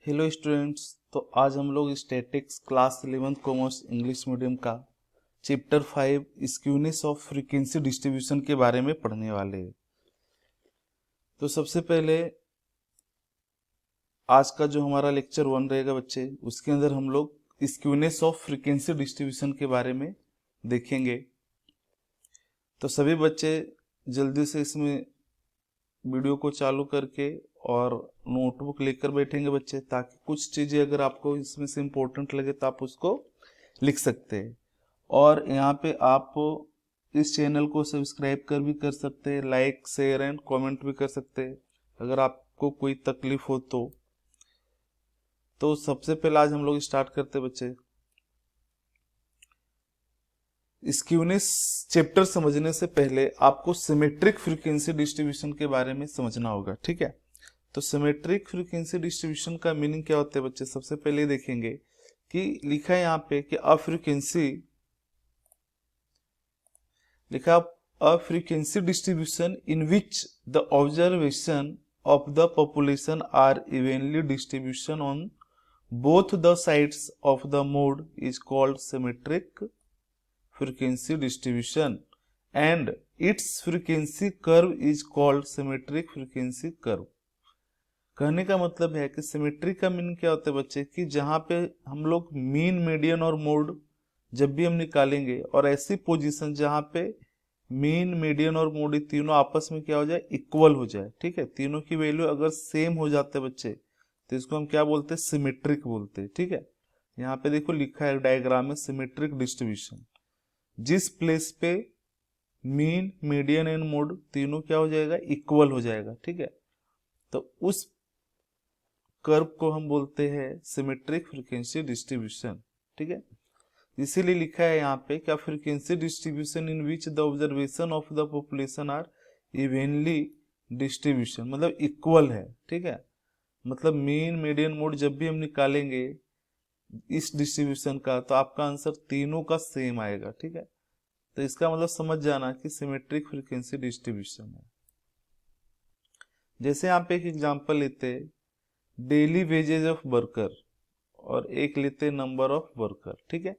Hello students. तो आज हम लोग statistics class 11 commerce English medium का chapter 5 skewness of frequency distribution के बारे में पढ़ने वाले हैं। तो सबसे पहले आज का जो हमारा लेक्चर 1 रहेगा बच्चे, उसके अंदर हम लोग स्क्यूनेस ऑफ फ्रीक्वेंसी डिस्ट्रीब्यूशन के बारे में देखेंगे। तो सभी बच्चे जल्दी से इसमें वीडियो को चालू करके और नोटबुक लेकर बैठेंगे बच्चे, ताकि कुछ चीज़ें अगर आपको इसमें से इम्पोर्टेंट लगे तो आप उसको लिख सकते हैं। और यहाँ पे आप इस चैनल को सब्सक्राइब कर भी कर सकते हैं, लाइक शेयर एंड कमेंट भी कर सकते हैं अगर आपको कोई तकलीफ हो तो सबसे पहले आज हम लोग स्टार्ट करते हैं बच्चे। स्क्यूनेस चैप्टर समझने से पहले आपको सिमेट्रिक फ्रीक्वेंसी डिस्ट्रीब्यूशन के बारे में समझना होगा, ठीक है। तो सिमेट्रिक फ्रीक्वेंसी डिस्ट्रीब्यूशन का मीनिंग क्या होता है बच्चे, सबसे पहले देखेंगे कि लिखा है यहाँ पे कि a frequency distribution in which the observation of the population are evenly distribution on both the sides of the mode is called symmetric frequency distribution and its frequency curve is called symmetric frequency curve। कहने का मतलब है कि symmetry का mean क्या होता है बच्चे, कि जहां पे हम लोग मीन, मीडियन और मोड जब भी हम निकालेंगे और ऐसी पोजीशन जहां पे मीन, मीडियन और मोड तीनों आपस में क्या हो जाए, इक्वल हो जाए, ठीक है। तीनों की वैल्यू अगर सेम हो जाते हैं बच्चे तो इसको हम क्या बोलते हैं, सिमेट्रिक बोलते हैं, ठीक है। यहाँ पे देखो लिखा है डायग्राम में सिमेट्रिक डिस्ट्रीब्यूशन, जिस प्लेस पे मीन, मीडियन एंड मोड तीनों क्या हो जाएगा, इक्वल हो जाएगा, ठीक है। तो उस कर्व को हम बोलते हैं सिमेट्रिक फ्रीक्वेंसी डिस्ट्रीब्यूशन, ठीक है। इसीलिए लिखा है यहाँ पे क्या, frequency distribution in which the observation of the population are evenly distribution, मतलब इक्वल है, ठीक है। मतलब मीन, मीडियन, मोड जब भी हम निकालेंगे इस डिस्ट्रीब्यूशन का तो आपका आंसर तीनों का सेम आएगा, ठीक है। तो इसका मतलब समझ जाना कि सिमेट्रिक फ्रीक्वेंसी डिस्ट्रीब्यूशन है। जैसे यहाँ पे एक एग्जांपल लेते हैं, डेली वेजेज ऑफ वर्कर, और एक लेते हैं नंबर ऑफ वर्कर, ठीक है।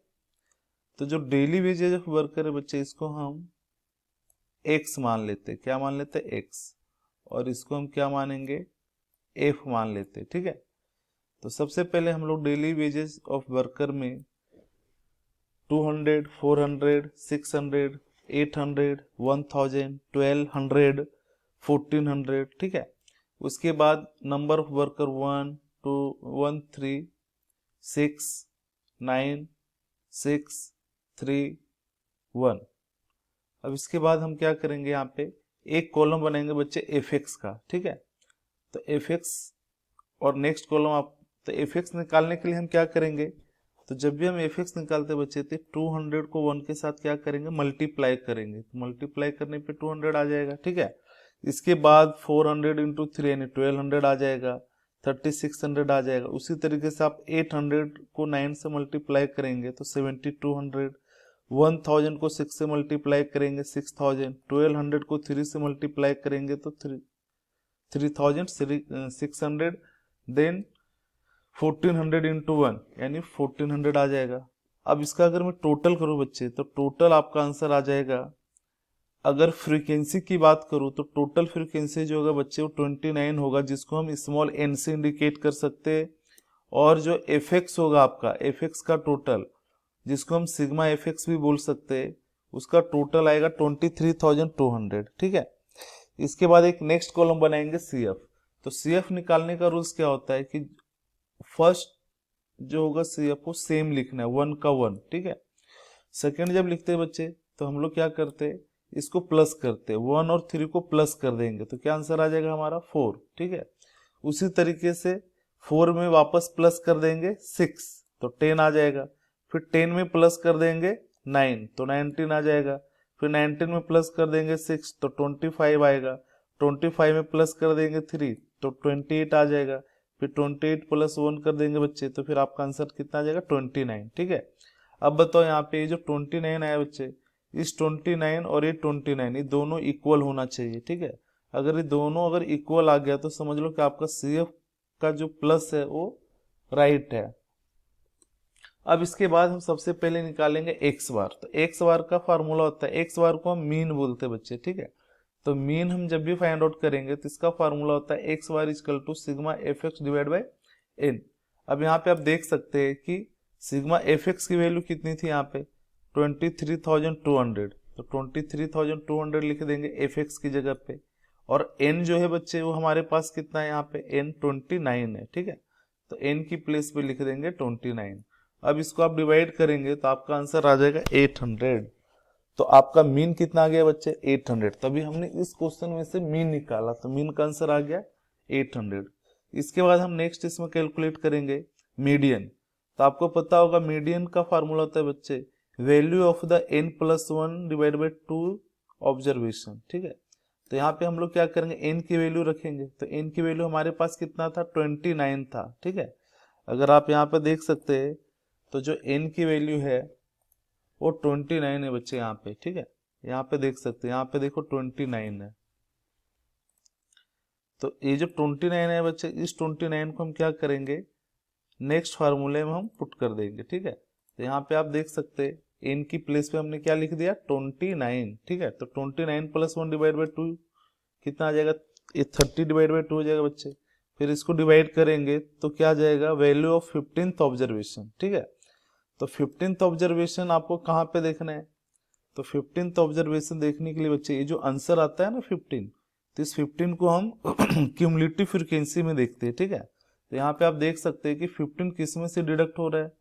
तो जो डेली वेजेज ऑफ वर्कर है बच्चे, इसको हम एक्स मान लेते हैं, क्या मान लेते हैं, एक्स, और इसको हम क्या मानेंगे, एफ मान लेते हैं, ठीक है। तो सबसे पहले हम लोग डेली वेजेस ऑफ वर्कर में 200, 400, 600, 800, 1000, 1200, 1400, ठीक है। उसके बाद नंबर ऑफ वर्कर 1, 2, 1, 3, 6, 9, 6, 3, 1। अब इसके बाद हम क्या करेंगे, यहाँ पे एक कॉलम बनाएंगे बच्चे एफ एक्स का, ठीक है। तो एफ एक्स और नेक्स्ट कॉलम आप, तो एफ एक्स निकालने के लिए हम क्या करेंगे, तो जब भी हम एफ एक्स निकालते बच्चे थे 200 को 1 के साथ क्या करेंगे, मल्टीप्लाई करेंगे, तो मल्टीप्लाई करने पे 200 आ जाएगा, ठीक है। इसके बाद 400 इंटू 3 यानी 1200 आ जाएगा, 3600 आ जाएगा। उसी तरीके से आप 800 को 9 से मल्टीप्लाई करेंगे तो 7200, 1000 को 6 से मल्टीप्लाई करेंगे 6000, 1200 को 3 से मल्टीप्लाई करेंगे तो 3600, देन 1400 इंटू 1 यानी 1400 आ जाएगा। अब इसका अगर मैं टोटल करूं बच्चे, तो टोटल आपका आंसर आ जाएगा, अगर फ्रीक्वेंसी की बात करूं तो टोटल फ्रीक्वेंसी जो होगा बच्चे वो 29 होगा, जिसको हम स्मॉल एन से इंडिकेट कर सकते हैं। और जो एफ एक्स होगा आपका, एफ एक्स का टोटल, जिसको हम सिग्मा एफ एक्स भी बोल सकते हैं, उसका टोटल आएगा 23,200, ठीक है। इसके बाद एक नेक्स्ट कॉलम बनाएंगे सी एफ। तो सी एफ निकालने का रूल्स क्या होता है कि फर्स्ट जो होगा सी एफ को सेम लिखना है, 1 का 1, ठीक है। सेकेंड जब लिखते हैं बच्चे तो हम लोग क्या करते हैं, इसको प्लस करते हैं, 1 और 3 को प्लस कर देंगे तो क्या आंसर आ जाएगा हमारा 4, ठीक है। उसी तरीके से 4 में वापस प्लस कर देंगे 6 तो 10 आ जाएगा, फिर 10 में प्लस कर देंगे 9 तो 19 आ जाएगा, फिर 19 में प्लस कर देंगे 6 तो 25 आएगा, 25 में प्लस कर देंगे 3 तो 28 आ जाएगा, फिर 28 प्लस 1 कर देंगे बच्चे तो फिर आपका आंसर कितना आ जाएगा, 29, ठीक है। अब बताओ यहाँ पे ये जो 29 आया बच्चे, इस 29 और ये 29 ये दोनों इक्वल होना चाहिए, ठीक है। अगर ये दोनों अगर इक्वल आ गया तो समझ लो कि आपका सी एफ का जो प्लस है वो राइट है। अब इसके बाद हम सबसे पहले निकालेंगे एक्स बार। तो एक्स बार का फार्मूला होता है, एक्स बार को हम मीन बोलते हैं बच्चे, ठीक है। तो मीन हम जब भी फाइंड आउट करेंगे तो इसका फार्मूला होता है X bar equal to sigma F X divide by N. अब यहाँ पे आप देख सकते हैं कि सिग्मा एफ एक्स की वैल्यू कितनी थी यहाँ पे 23,200, तो 23,200 लिख देंगे एफ एक्स की जगह पे। और एन जो है बच्चे वो हमारे पास कितना है यहाँ पे, एन 29 है, ठीक है। तो एन की प्लेस पे लिख देंगे 29। अब इसको आप डिवाइड करेंगे तो आपका आंसर आ जाएगा 800। तो आपका मीन कितना आ गया बच्चे 800। तभी हमने इस क्वेश्चन में से मीन निकाला, तो मीन का आंसर आ गया 800। इसके बाद हम नेक्स्ट इसमें कैलकुलेट करेंगे मीडियन। तो आपको पता होगा मीडियन का फार्मूला होता है बच्चे value of the n plus 1 divide by 2 observation, ठीक है। तो यहाँ पे हम लोग क्या करेंगे, n की वैल्यू रखेंगे। तो n की वैल्यू हमारे पास कितना था 29 था, ठीक है। अगर आप यहाँ पे देख सकते हैं तो जो n की वैल्यू है वो 29 है बच्चे यहाँ पे, ठीक है। यहाँ पे देख सकते हैं, यहाँ पे देखो 29 है। तो ये जो 29 है बच्चे, इस 29 को हम क्या करेंगे नेक्स्ट फार्मूले में हम पुट कर देंगे, ठीक है। तो यहाँ पे आप देख सकते हैं n की प्लेस पे हमने क्या लिख दिया 29, ठीक है। तो 29 प्लस 1 डिवाइड बाई 2 कितना आ जाएगा, ये 30 डिवाइड बाई 2 हो जाएगा बच्चे। फिर इसको डिवाइड करेंगे तो क्या आ जाएगा वैल्यू ऑफ 15th ऑब्जर्वेशन, ठीक है। तो 15th ऑब्जर्वेशन आपको कहाँ पे देखना है, तो 15th ऑब्जर्वेशन देखने के लिए बच्चे ये जो आंसर आता है ना 15, तो इस 15 को हम क्यूमुलेटिव फ्रीक्वेंसी में देखते हैं, ठीक है। तो यहाँ पे आप देख सकते हैं कि 15 किस में से डिडक्ट हो रहा है,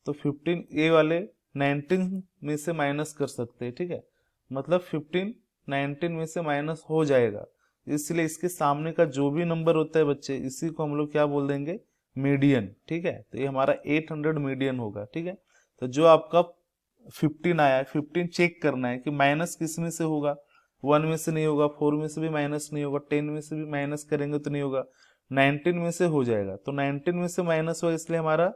तो 15 ए वाले 19 में से माइनस कर सकते हैं, ठीक है। मतलब 15 19 में से माइनस हो जाएगा, इसलिए इसके सामने का जो भी नंबर होता है बच्चे इसी को हम लोग क्या बोल देंगे मीडियन, ठीक है। तो ये हमारा 800 मीडियन होगा, ठीक है। तो जो आपका 15 आया है 15 चेक करना है कि माइनस किस में से होगा, 1 में से नहीं होगा, 4 में से भी माइनस नहीं होगा, 10 में से भी माइनस करेंगे तो नहीं होगा, 19 में से हो जाएगा। तो 19 में से माइनस हुआ इसलिए हमारा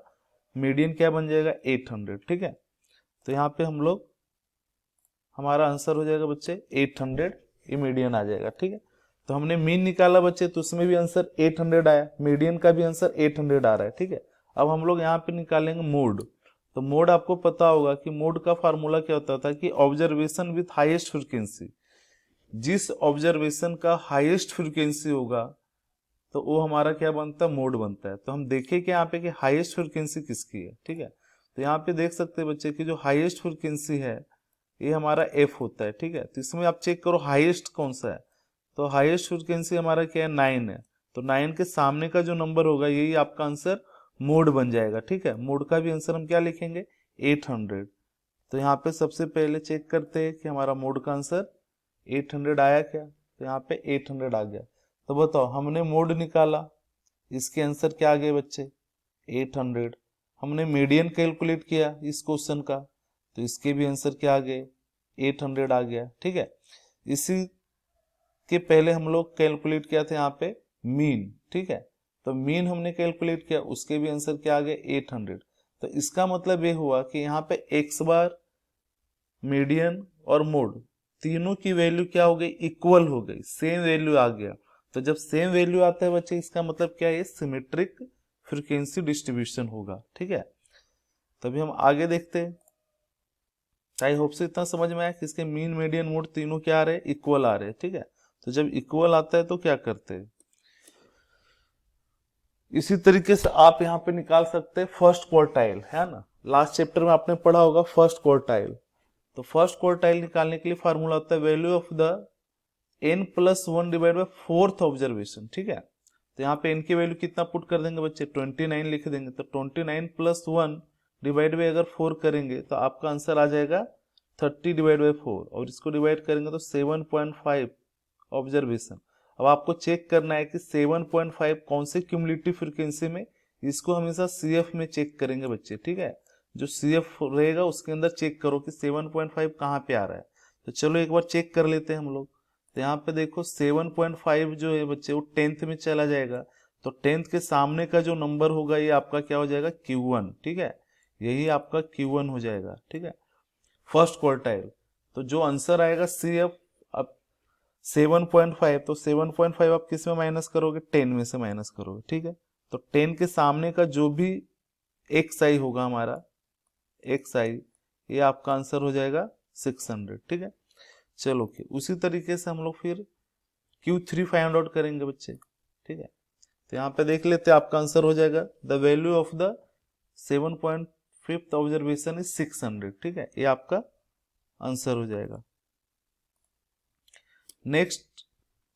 मीडियन क्या बन जाएगा 800, ठीक है। तो यहाँ पे हम लोग हमारा आंसर हो जाएगा बच्चे 800, ये मीडियन आ जाएगा, ठीक है। तो हमने मीन निकाला बच्चे तो उसमें भी आंसर 800 आया, मीडियन का भी आंसर 800 आ रहा है, ठीक है। अब हम लोग यहाँ पे निकालेंगे मोड। तो मोड आपको पता होगा कि मोड का फार्मूला क्या होता था कि ऑब्जर्वेशन विथ हाईएस्ट फ्रीक्वेंसी, जिस ऑब्जर्वेशन का हाईएस्ट फ्रीक्वेंसी होगा तो वो हमारा क्या बनता है मोड बनता है। तो हम देखें कि यहाँ पे कि हाईएस्ट फ्रीक्वेंसी किसकी है, ठीक है। तो यहाँ पे देख सकते हैं बच्चे की जो हाईएस्ट फ्रीक्वेंसी है ये हमारा एफ होता है, ठीक है। तो इसमें आप चेक करो हाईएस्ट कौन सा है, तो हाईएस्ट फ्रीक्वेंसी हमारा क्या है 9 है। तो 9 के सामने का जो नंबर होगा यही आपका आंसर मोड बन जाएगा, ठीक है। मोड का भी आंसर हम क्या लिखेंगे 800। तो यहाँ पे सबसे पहले चेक करते हैं कि हमारा मोड का आंसर 800 आया क्या, तो यहाँ पे 800 आ गया। तो बताओ हमने मोड निकाला, इसके आंसर क्या आ गए बच्चे 800। हमने मीडियन कैलकुलेट किया इस क्वेश्चन का, तो इसके भी आंसर क्या आ गए 800 आ गया, ठीक है। इसी के पहले हम लोग कैलकुलेट किया था यहाँ पे मीन, ठीक है। तो मीन हमने कैलकुलेट किया, उसके भी आंसर क्या आ गए 800। तो इसका मतलब ये हुआ कि यहाँ पे एक्स बार, मीडियन और मोड तीनों की वैल्यू क्या हो गई इक्वल हो गई, सेम वैल्यू आ गया। तो जब सेम वैल्यू आता है बच्चे इसका मतलब क्या है सिमेट्रिक फ्रीक्वेंसी डिस्ट्रीब्यूशन होगा, ठीक है। तभी हम आगे देखते हैं। आई होप से इतना समझ में आया कि इसके मीन मीडियन मोड तीनों क्या आ रहे हैं इक्वल आ रहे हैं, ठीक है। तो जब इक्वल आता है तो क्या करते हैं, इसी तरीके से आप यहाँ पे निकाल सकते हैं फर्स्ट क्वार्टाइल, है ना। लास्ट चैप्टर में आपने पढ़ा होगा फर्स्ट क्वार्टाइल। तो फर्स्ट क्वार्टाइल निकालने के लिए फार्मूला होता है value of the n plus 1 divide by 4th observation, ठीक है। तो यहाँ पे n की वैल्यू कितना पुट कर देंगे बच्चे 29 लिख देंगे। तो 29 प्लस 1 डिवाइड बाई अगर 4 करेंगे तो आपका आंसर आ जाएगा 30 डिवाइड बाई 4, और इसको डिवाइड करेंगे तो 7.5 ऑब्जर्वेशन। अब आपको चेक करना है कि 7.5 कौन से क्यूमुलेटिव फ्रीक्वेंसी में, इसको हमेशा CF में चेक करेंगे बच्चे, ठीक है। जो CF रहेगा उसके अंदर चेक करो कि 7.5 कहाँ पे आ रहा है। तो चलो एक बार चेक कर लेते हैं हम लोग। तो यहाँ पे देखो 7.5 जो है बच्चे वो 10th में चला जाएगा। तो 10th के सामने का जो नंबर होगा ये आपका क्या हो जाएगा Q1, ठीक है। यही आपका Q1 हो जाएगा, ठीक है, फर्स्ट क्वार्टाइल। तो जो आंसर आएगा CF, अब 7.5, तो 7.5 आप किस में माइनस करोगे 10 में से माइनस करोगे, ठीक है। तो 10 के सामने का जो भी एक्स आई होगा हमारा, एक्स आई, ये आपका आंसर हो जाएगा 600, ठीक है। चलो फिर उसी तरीके से हम लोग फिर Q3 फाइंड आउट करेंगे बच्चे, ठीक है। तो यहाँ पे देख लेते हैं, आपका आंसर हो जाएगा the value of the 7.5th observation is 600, ठीक है, ये आपका आंसर हो जाएगा। नेक्स्ट,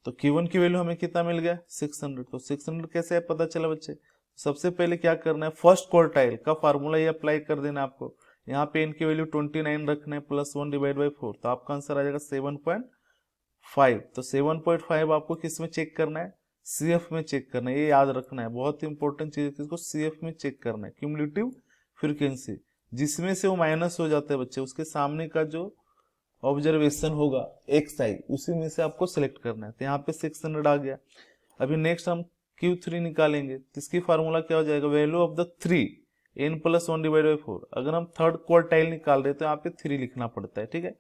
तो Q1 की वैल्यू हमें कितना मिल गया 600, तो 600 कैसे पता चला बच्चे, सबसे पहले क्या करना है, फर्स्ट क्वार्टाइल का फार्मूला ये अप्लाई कर देना आपको। यहाँ पे n की वैल्यू 29 रखना है, +1 डिवाइड बाई 4, तो आपका आंसर आ जाएगा 7.5। तो 7.5 आपको किस में चेक करना है, CF में चेक करना है, ये याद रखना है, बहुत इंपॉर्टेंट चीज है, किसको CF में चेक करना है, क्यूमुलेटिव फ्रीक्वेंसी, जिसमें से वो माइनस हो जाते हैं बच्चे, उसके सामने का जो ऑब्जर्वेशन होगा एक्स आई, उसी में से आपको सिलेक्ट करना है। तो यहाँ पे 600 आ गया। अभी नेक्स्ट हम Q3 निकालेंगे, तो इसकी फार्मूला क्या हो जाएगा, value of the 3 n+1 divide by 4। अगर हम थर्ड क्वार्टाइल निकाल रहे हैं तो यहाँ पे 3 लिखना पड़ता है, ठीक है।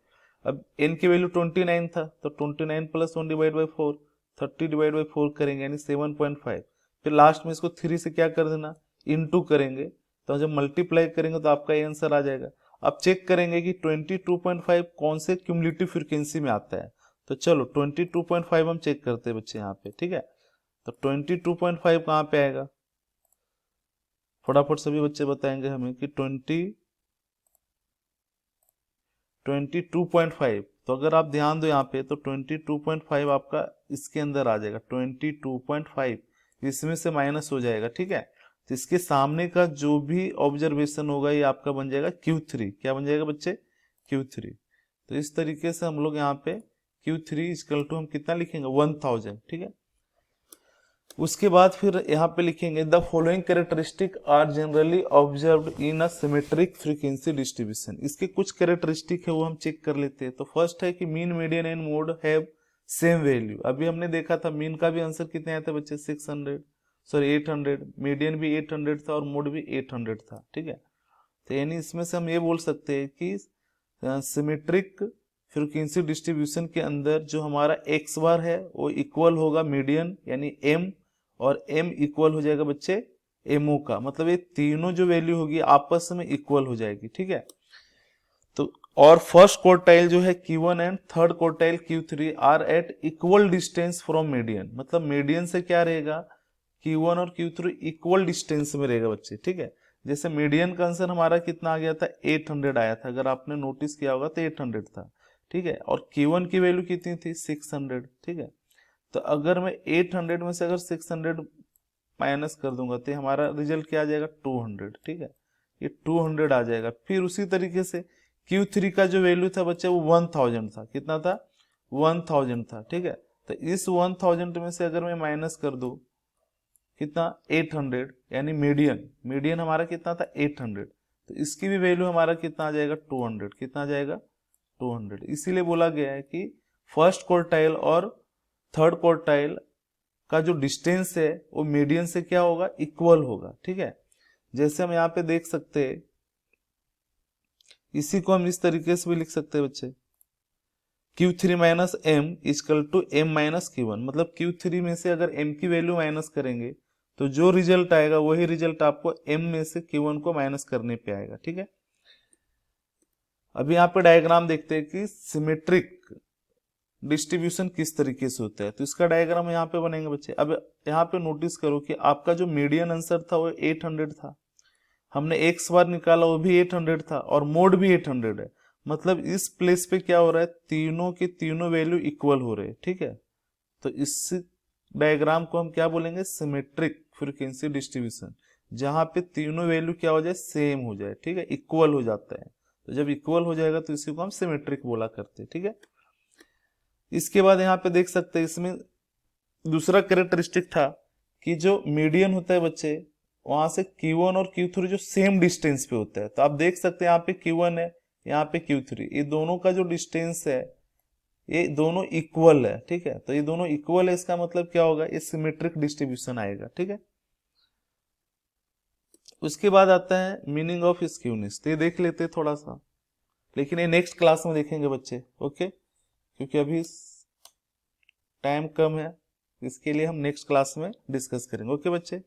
अब n की वैल्यू 29 था, तो 29 + 1 डिवाइड बाई 4, 30 डिवाइड बाई 4 करेंगे यानी 7.5। फिर लास्ट में इसको 3 से क्या कर देना, इनटू करेंगे, तो जब मल्टीप्लाई करेंगे तो आपका ये आंसर आ जाएगा। अब चेक करेंगे कि 22.5 कौन से क्यूमुलेटिव फ्रीक्वेंसी में आता है, तो चलो 22.5 हम चेक करते हैं बच्चे यहाँ पे, ठीक है। तो 22.5 कहाँ पे आएगा, फटाफट सभी बच्चे बताएंगे हमें कि 22.5। तो अगर आप ध्यान दो यहाँ पे, तो 22.5 आपका इसके अंदर आ जाएगा, 22.5 इसमें से माइनस हो जाएगा, ठीक है। तो इसके सामने का जो भी ऑब्जर्वेशन होगा ये आपका बन जाएगा Q3। क्या बन जाएगा बच्चे, Q3। तो इस तरीके से हम लोग यहाँ पे Q3 = हम कितना लिखेंगे 1000, ठीक है। उसके बाद फिर यहाँ पे लिखेंगे the following characteristic are generally observed in a symmetric frequency distribution. इसके कुछ कैरेक्टरिस्टिक है वो हम चेक कर लेते हैं। तो फर्स्ट है कि mean, median and mode have same value. अभी हमने देखा था मीन का भी आंसर कितने आए थे बच्चे 800, मीडियन भी 800 था और मोड भी 800 था, ठीक है। तो यानी इसमें से हम ये बोल सकते हैं कि सिमेट्रिक फ्रीक्वेंसी डिस्ट्रीब्यूशन के अंदर जो हमारा एक्स बार है वो इक्वल होगा मीडियन यानी m, और m इक्वल हो जाएगा बच्चे mo का, मतलब ये तीनों जो वैल्यू होगी आपस में इक्वल हो जाएगी, ठीक है। तो और फर्स्ट क्वार्टाइल जो है Q1 and third quartile Q3 are at equal distance from median, मतलब मीडियन से क्या रहेगा, Q1 और Q3 इक्वल डिस्टेंस में रहेगा बच्चे, ठीक है। जैसे मीडियन का आंसर हमारा कितना आ गया था 800 आया था, अगर आपने नोटिस किया होगा तो 800 था, ठीक है। और Q1 की वैल्यू कितनी थी 600, ठीक है। तो अगर मैं 800 में से अगर 600 माइनस कर दूंगा तो हमारा रिजल्ट क्या आ जाएगा 200, ठीक है, ये 200 आ जाएगा। फिर उसी तरीके से Q3 का जो वैल्यू था बच्चे वो 1000 था, कितना था 1000 था, ठीक है। तो इस 1000 में से अगर मैं माइनस कर दूं कितना 800, यानी मीडियन हमारा कितना था 800, तो इसकी भी वैल्यू हमारा कितना आ जाएगा 200, कितना आ जाएगा 200। इसीलिए बोला गया है कि फर्स्ट क्वार्टाइल और थर्ड क्वार्टाइल का जो डिस्टेंस है वो मीडियन से क्या होगा इक्वल होगा, ठीक है। जैसे हम यहाँ पे देख सकते हैं, इसी को हम इस तरीके से भी लिख सकते हैं बच्चे, Q3 minus m = m minus Q1, मतलब Q3 में से अगर m की वैल्यू माइनस करेंगे तो जो रिजल्ट आएगा वही रिजल्ट आपको m में से Q1 को माइनस करने पे आएगा, ठीक है। अभी यहाँ पे डायग्राम देखते हैं कि सिमेट्रिक डिस्ट्रीब्यूशन किस तरीके से होता है। तो इसका डायग्राम यहाँ पे बनेंगे बच्चे। अब यहाँ पे नोटिस करो कि आपका जो मीडियन आंसर था वो 800 था, हमने एक्स बार निकाला वो भी 800 था और मोड भी 800 है, मतलब इस प्लेस पे क्या हो रहा है, तीनों के तीनों वैल्यू इक्वल हो रहे हैं, ठीक है। तो इस डायग्राम को हम क्या बोलेंगे, सिमेट्रिक फ्रीक्वेंसी डिस्ट्रीब्यूशन, जहां पे तीनों वैल्यू क्या हो जाए सेम हो जाए, ठीक है, इक्वल हो जाता है। तो जब इक्वल हो जाएगा तो इसी को हम सिमेट्रिक बोला करते हैं, ठीक है। इसके बाद यहाँ पे देख सकते हैं इसमें दूसरा कैरेक्टरिस्टिक था कि जो मीडियन होता है बच्चे वहां से Q1 और Q3 जो सेम डिस्टेंस पे होता है। तो आप देख सकते हैं यहाँ पे Q1 है, यहाँ पे Q3, ये दोनों का जो डिस्टेंस है ये दोनों इक्वल है, ठीक है। तो ये दोनों इक्वल है, इसका मतलब क्या होगा, ये सिमेट्रिक डिस्ट्रीब्यूशन आएगा, ठीक है। उसके बाद आता है मीनिंग ऑफ स्क्यूनेस, तो ये देख लेते हैं थोड़ा सा, लेकिन ये नेक्स्ट क्लास में देखेंगे बच्चे, ओके, क्योंकि अभी टाइम कम है, इसके लिए हम नेक्स्ट क्लास में डिस्कस करेंगे, ओके बच्चे।